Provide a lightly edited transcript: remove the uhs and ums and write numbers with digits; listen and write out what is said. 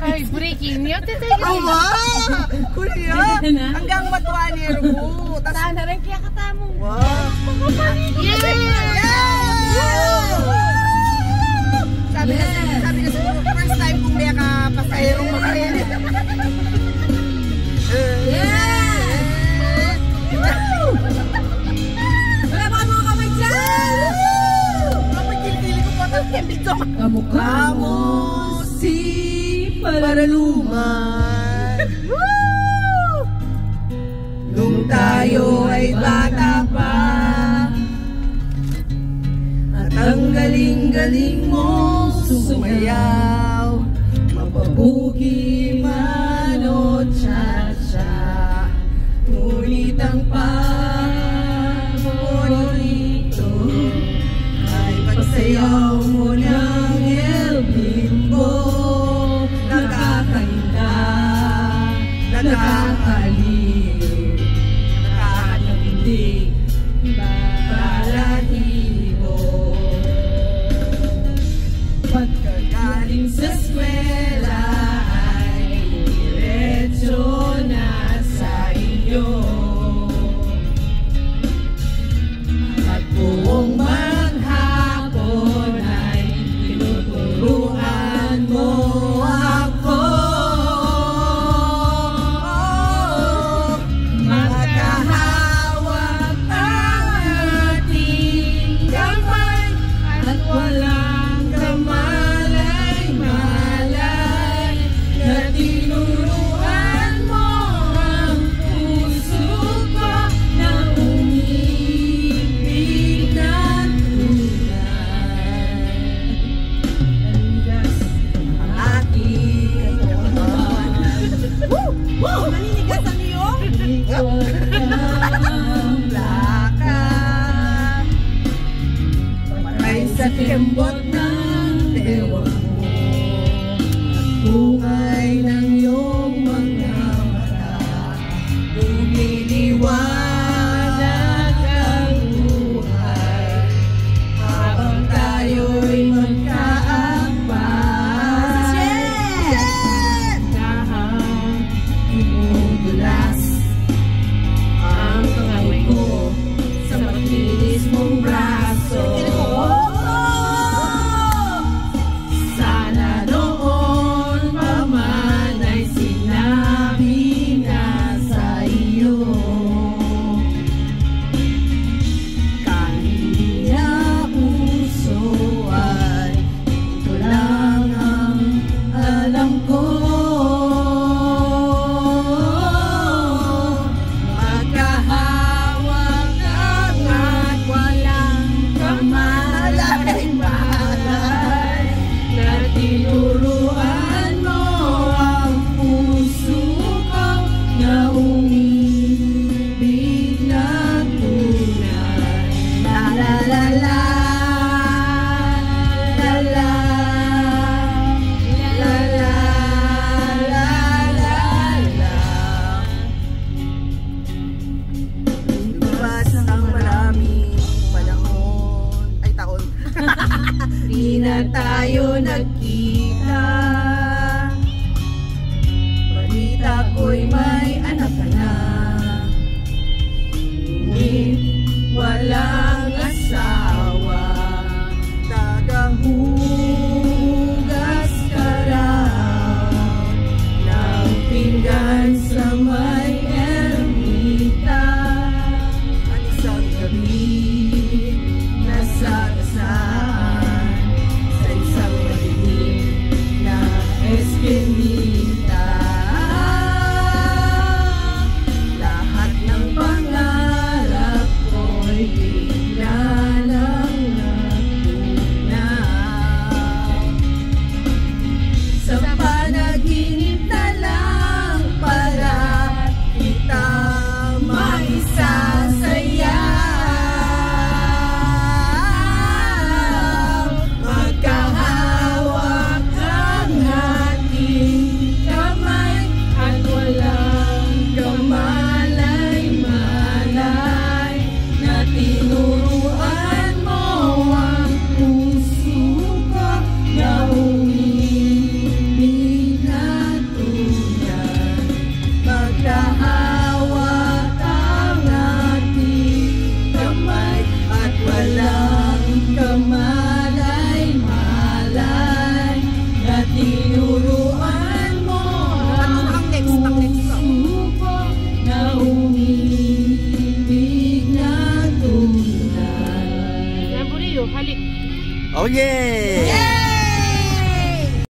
Ay, breaking news. Awa! Kuya! Hanggang matuwa ni Erbo. Sana rin kaya katamo. Wow! Sabi na siguro, first time kung may kapasahirong makarinig. Wala ba mga kamay dyan? Kapag-kili ko po ito, dito. Kamukha mo si Paraluman. Nung tayo ay bata pa, at ang galing-galing mo sumayaw, mapabugi man o cha-cha, ngunit ang paborito ay pagsayaw mo ng El Bimbo. Nakakanda, nakakaliw, nakakatindig, balahibo. Pagkagaling sa eskwela ay diretso na sa iyo, at buong maghapon ay tinuturuan mo ako. Magkahawak ang ating kamay at walang kamalay-malay, na tinuruan mo ang puso ko na umibig na tunay. Nanigas ang aking katawan. Naninigas ang iyong ang lakad, patay sa kembot ng dewa mo, at bungay ng iyong mga mata, lumiliwanag ang buhay, habang tayo'y magkaabay. Dahang umudulas ang kamay ko sa makinis mong braso. Sana noon pa man ay sinabi na sa iyo, kahit di na puso ay ito lang ang alam ko. Magkahawak at walang kamalay-malay, na tinuruan mo ang puso ko na umibig na tunay. La la la la, la la, la la, la la la. Lumabas ang maraming panahon, ay taon. Di na tayo nagkita. Balita ko'y may anak ka na, ngunit walang asawa. Tagahugas ka raw ng pinggan sa may ermita, at isang gabi nasa dasan sa isang madilim na eskinita. Lahat ng pangarap ko'y bigla lang natunaw. Sa panaginip na lang pala kita maisasayaw. Magkahawak ang ating Oh, yeah!